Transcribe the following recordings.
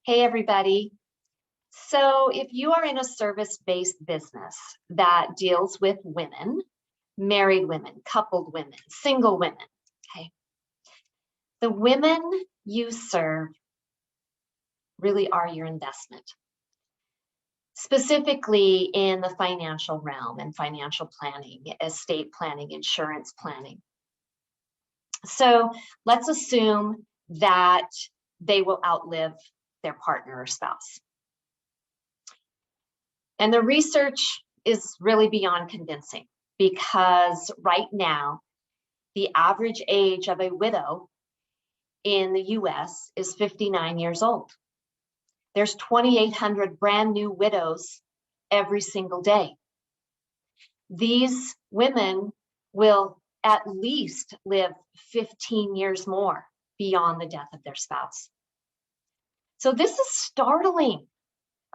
Hey, everybody. So if you are in a service-based business that deals with women, married women, coupled women, single women, okay, the women you serve really are your investment, specifically in the financial realm and financial planning, estate planning, insurance planning. So let's assume that they will outlive their partner or spouse. And the research is really beyond convincing because right now, the average age of a widow in the US is 59 years old. There's 2,800 brand new widows every single day. These women will at least live 15 years more beyond the death of their spouse. So this is startling.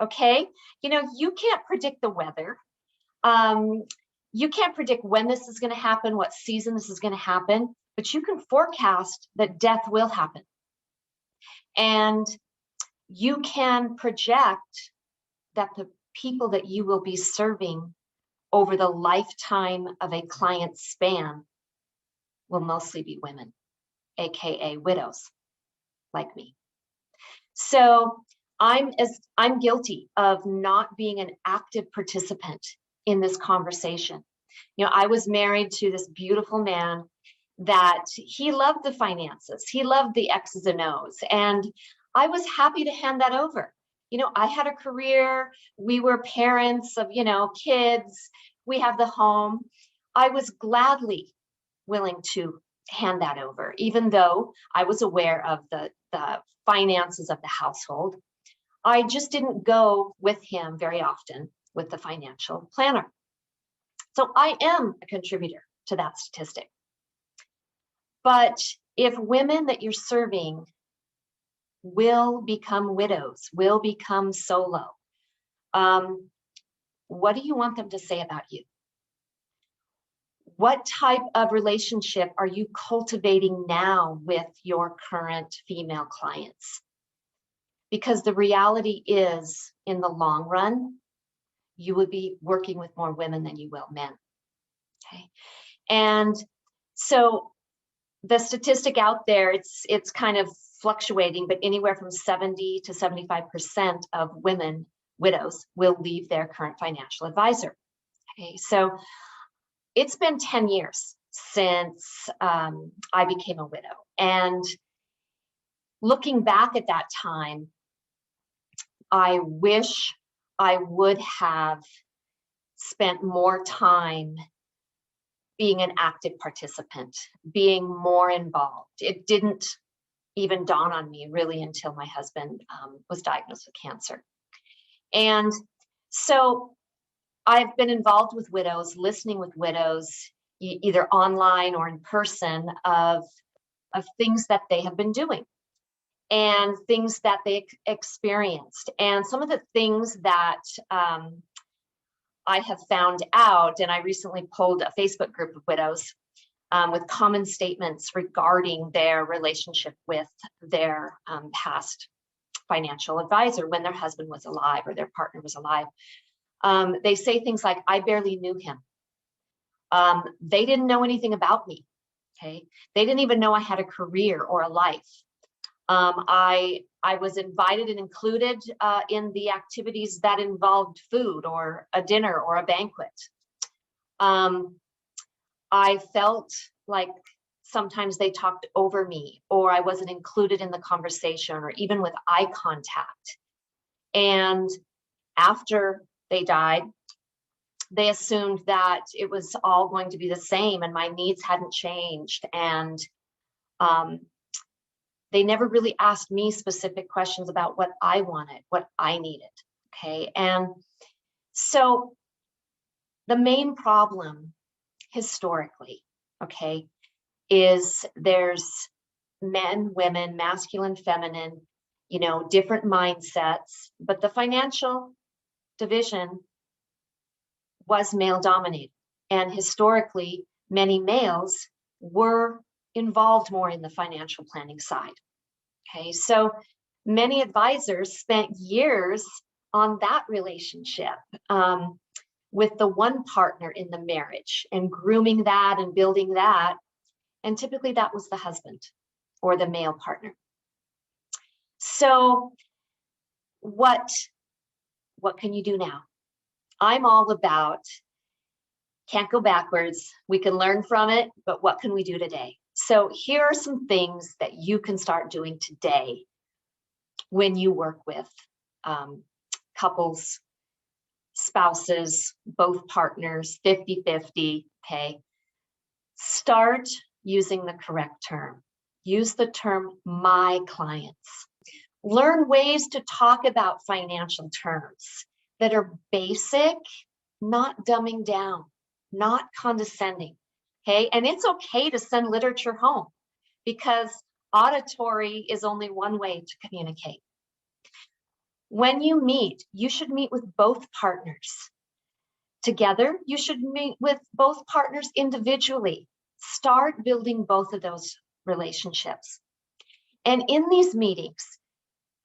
Okay, you can't predict the weather. You can't predict when this is going to happen, what season this is going to happen, but you can forecast that death will happen. And you can project that the people that you will be serving over the lifetime of a client's span will mostly be women, AKA widows like me. So I'm guilty of not being an active participant in this conversation. I was married to this beautiful man that he loved the finances. He loved the X's and O's. And I was happy to hand that over. I had a career. We were parents of, kids. We have the home. I was gladly willing to hand that over, even though I was aware of the finances of the household. I just didn't go with him very often with the financial planner. So I am a contributor to that statistic. But if women that you're serving will become widows, will become solo, what do you want them to say about you? What type of relationship are you cultivating now with your current female clients? Because the reality is, in the long run, you will be working with more women than you will men. Okay, and so the statistic out there, it's kind of fluctuating, but anywhere from 70 to 75% of women widows will leave their current financial advisor. Okay, so it's been 10 years since I became a widow, and looking back at that time, I wish I would have spent more time being an active participant, being more involved. It didn't even dawn on me really until my husband was diagnosed with cancer. And so I've been involved with widows, listening with widows, either online or in person, of things that they have been doing and things that they experienced. And some of the things that I have found out, and I recently polled a Facebook group of widows with common statements regarding their relationship with their past financial advisor when their husband was alive or their partner was alive. They say things like, I barely knew him. They didn't know anything about me. Okay, they didn't even know I had a career or a life. I was invited and included in the activities that involved food or a dinner or a banquet. I felt like sometimes they talked over me, or I wasn't included in the conversation, or even with eye contact. And after they died, they assumed that it was all going to be the same and my needs hadn't changed. And they never really asked me specific questions about what I wanted, what I needed. Okay. And so the main problem historically, okay, is there's men, women, masculine, feminine, different mindsets, but the financial division was male dominated. And historically, many males were involved more in the financial planning side. Okay, so Many advisors spent years on that relationship with the one partner in the marriage and grooming that and building that. And typically that was the husband or the male partner. So what can you do now? I'm all about, can't go backwards. We can learn from it, but what can we do today? So here are some things that you can start doing today when you work with couples, spouses, both partners, 50-50, okay? Start using the correct term. Use the term my clients. Learn ways to talk about financial terms that are basic, not dumbing down, not condescending, okay? And it's okay to send literature home because auditory is only one way to communicate. When you meet, you should meet with both partners. Together, you should meet with both partners individually. Start building both of those relationships. And in these meetings,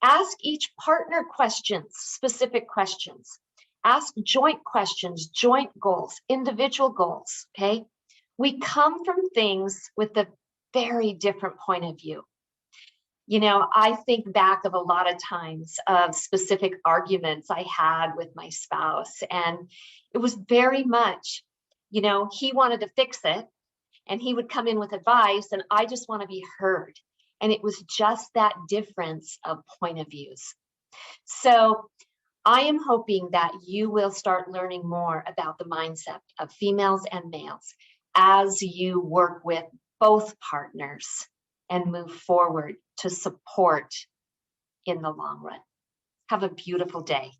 ask each partner questions, specific questions. Ask joint questions, joint goals, individual goals, okay? We come from things with a very different point of view. You know, I think back of a lot of times of specific arguments I had with my spouse, and it was very much, you know, he wanted to fix it and he would come in with advice and I just want to be heard. And it was just that difference of point of views. So I am hoping that you will start learning more about the mindset of females and males as you work with both partners and move forward to support in the long run. Have a beautiful day.